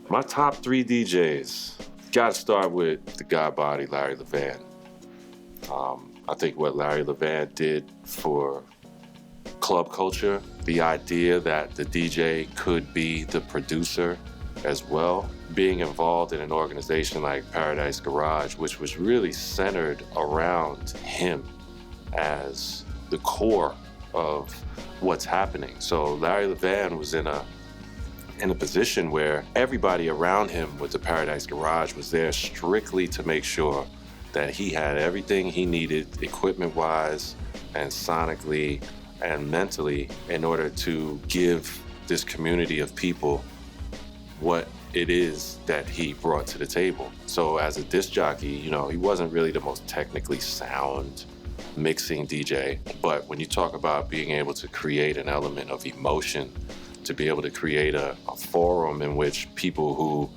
My top 3 DJs. Gotta start with the god body, Larry Levan. I think what Larry Levan did for club culture, the idea that the DJ could be the producer as well, being involved in an organization like Paradise Garage, which was really centered around him as the core of what's happening. So Larry Levan was in a position where everybody around him with the Paradise Garage was there strictly to make sure that he had everything he needed equipment-wise and sonically and mentally in order to give this community of people what it is that he brought to the table. So as a disc jockey, you know, he wasn't really the most technically sound mixing DJ, but when you talk about being able to create an element of emotion, to be able to create a forum in which people who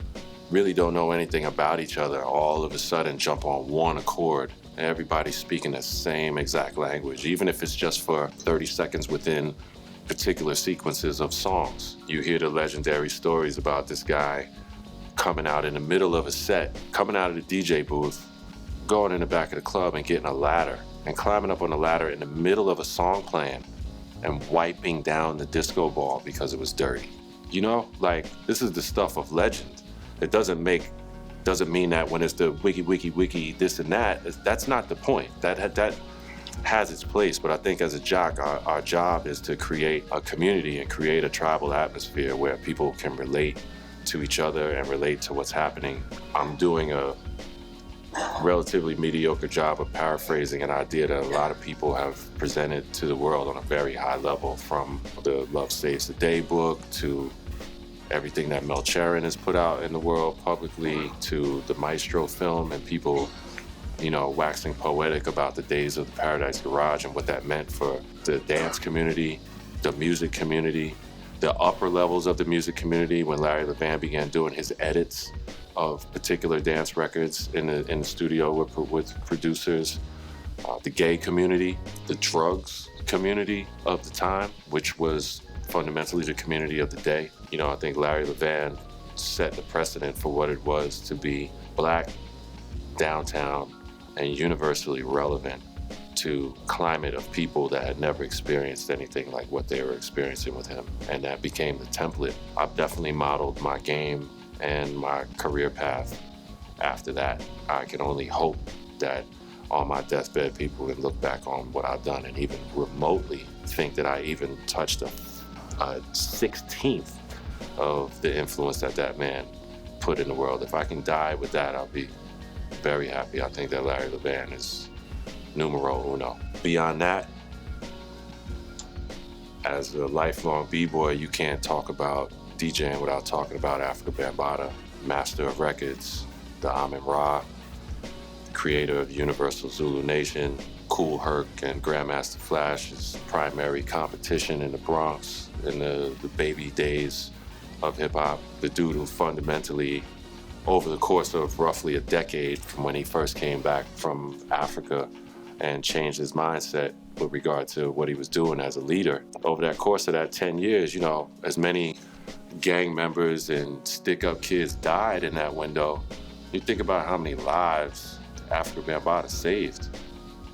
really don't know anything about each other all of a sudden jump on one accord and everybody's speaking the same exact language, even if it's just for 30 seconds within particular sequences of songs. You hear the legendary stories about this guy coming out in the middle of a set, coming out of the DJ booth, going in the back of the club and getting a ladder and climbing up on the ladder in the middle of a song playing and wiping down the disco ball because it was dirty. You know, like, this is the stuff of legend. It doesn't mean that when it's the wiki, this and that, that's not the point. That has its place, but I think as a jock, our job is to create a community and create a tribal atmosphere where people can relate to each other and relate to what's happening. I'm doing a relatively mediocre job of paraphrasing an idea that a lot of people have presented to the world on a very high level, from the Love Saves the Day book to everything that Mel Cherin has put out in the world publicly to the Maestro film and people, you know, waxing poetic about the days of the Paradise Garage and what that meant for the dance community, the music community, the upper levels of the music community when Larry Levan began doing his edits of particular dance records in the studio with producers, the gay community, the drugs community of the time, which was fundamentally the community of the day. You know, I think Larry Levan set the precedent for what it was to be black, downtown, and universally relevant to climate of people that had never experienced anything like what they were experiencing with him. And that became the template. I've definitely modeled my game and my career path after that. I can only hope that on my deathbed people can look back on what I've done and even remotely think that I even touched a 16th of the influence that man put in the world. If I can die with that, I'll be very happy. I think that Larry Levan is numero uno. Beyond that, as a lifelong b-boy, you can't talk about DJing without talking about Afrika Bambaataa, master of records, the Amin-Ra, creator of Universal Zulu Nation, Kool Herc and Grandmaster Flash's primary competition in the Bronx in the baby days of hip-hop. The dude who fundamentally, over the course of roughly a decade from when he first came back from Africa and changed his mindset with regard to what he was doing as a leader. Over that course of that 10 years, you know, as many gang members and stick-up kids died in that window. You think about how many lives Afrika Bambaataa saved.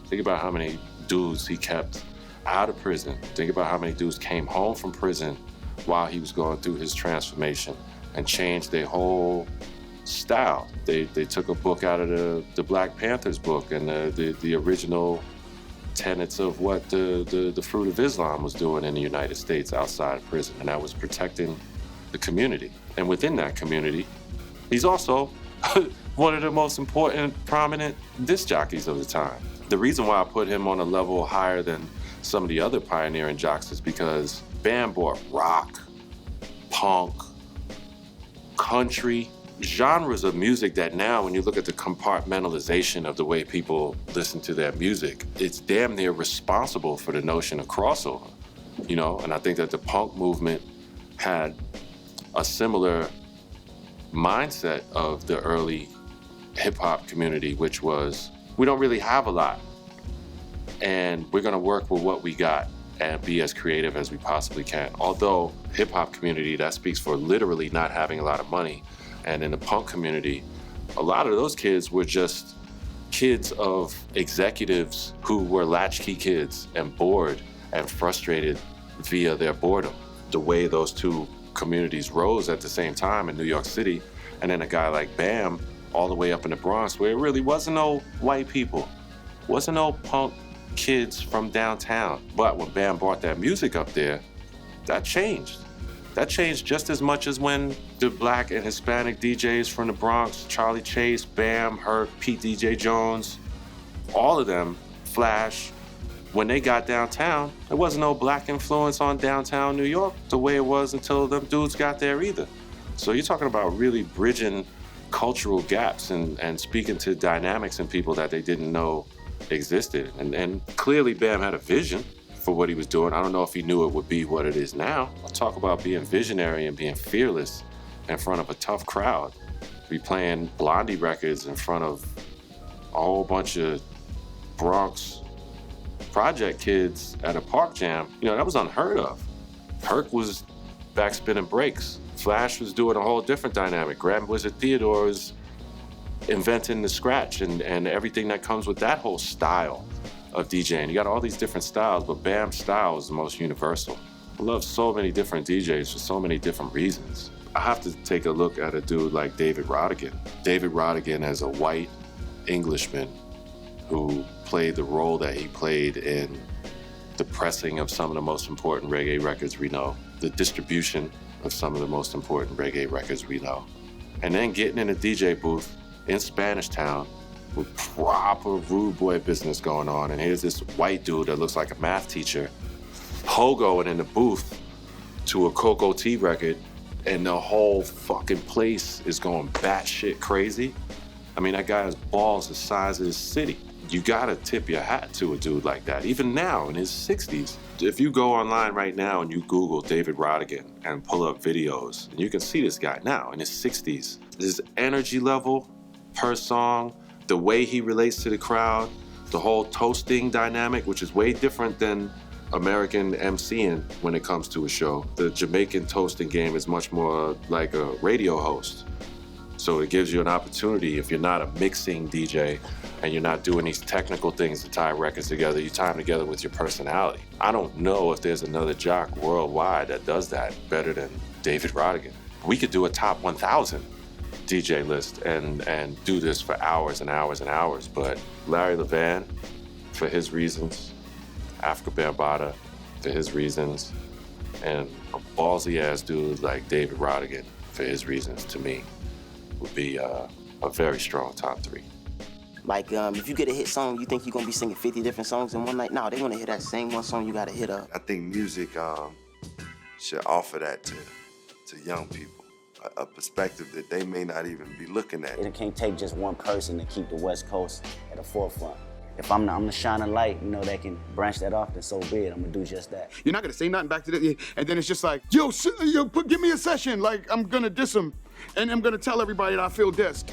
Think about how many dudes he kept out of prison. Think about how many dudes came home from prison while he was going through his transformation and changed their whole style. They took a book out of the Black Panthers book and the original tenets of what the Fruit of Islam was doing in the United States outside of prison, and that was protecting the community. And within that community, he's also one of the most important, prominent disc jockeys of the time. The reason why I put him on a level higher than some of the other pioneering jocks is because Bam brought rock, punk, country, genres of music that now, when you look at the compartmentalization of the way people listen to their music, it's damn near responsible for the notion of crossover, you know? And I think that the punk movement had a similar mindset of the early hip-hop community, which was, we don't really have a lot, and we're gonna work with what we got and be as creative as we possibly can. Although hip-hop community, that speaks for literally not having a lot of money. And in the punk community, a lot of those kids were just kids of executives who were latchkey kids and bored and frustrated via their boredom. The way those two communities rose at the same time in New York City, and then a guy like Bam all the way up in the Bronx, where it really wasn't no white people, wasn't no punk kids from downtown. But when Bam brought that music up there, that changed. That changed just as much as when the black and Hispanic DJs from the Bronx, Charlie Chase, Bam, Herc, Pete DJ Jones, all of them, Flash, when they got downtown, there wasn't no black influence on downtown New York the way it was until them dudes got there either. So you're talking about really bridging cultural gaps and speaking to dynamics in people that they didn't know existed. And clearly Bam had a vision for what he was doing. I don't know if he knew it would be what it is now. I'll talk about being visionary and being fearless in front of a tough crowd. Be playing Blondie records in front of a whole bunch of Bronx project kids at a park jam. You know, that was unheard of. Herc was backspinning breaks. Flash was doing a whole different dynamic. Grand Wizard Theodore was inventing the scratch and everything that comes with that whole style of DJing. You got all these different styles, but Bam's style is the most universal. I love so many different DJs for so many different reasons. I have to take a look at a dude like David Rodigan. David Rodigan as a white Englishman who played the role that he played in the pressing of some of the most important reggae records we know, the distribution of some of the most important reggae records we know, and then getting in a DJ booth in Spanish Town with proper rude boy business going on, and here's this white dude that looks like a math teacher hogoing in the booth to a Coco T record, and the whole fucking place is going batshit crazy. I mean, that guy has balls the size of this city. You gotta tip your hat to a dude like that, even now in his 60s. If you go online right now and you Google David Rodigan and pull up videos, and you can see this guy now in his 60s. His energy level per song, the way he relates to the crowd, the whole toasting dynamic, which is way different than American MCing when it comes to a show. The Jamaican toasting game is much more like a radio host. So it gives you an opportunity, if you're not a mixing DJ and you're not doing these technical things to tie records together, you tie them together with your personality. I don't know if there's another jock worldwide that does that better than David Rodigan. We could do a top 1,000 DJ list and do this for hours and hours and hours, but Larry Levan, for his reasons, Afrika Bambaataa, for his reasons, and a ballsy ass dude like David Rodigan, for his reasons, to me, would be a very strong top 3. Like, if you get a hit song, you think you're gonna be singing 50 different songs in one night? No, they wanna hear that same one song you gotta hit up. I think music should offer that to young people, a perspective that they may not even be looking at. It can't take just one person to keep the West Coast at the forefront. If I'm the shining light, you know, that can branch that off, then so be it. I'm gonna do just that. You're not gonna say nothing back to the, and then it's just like, yo, give me a session. Like, I'm gonna diss him, and I'm gonna tell everybody that I feel dissed.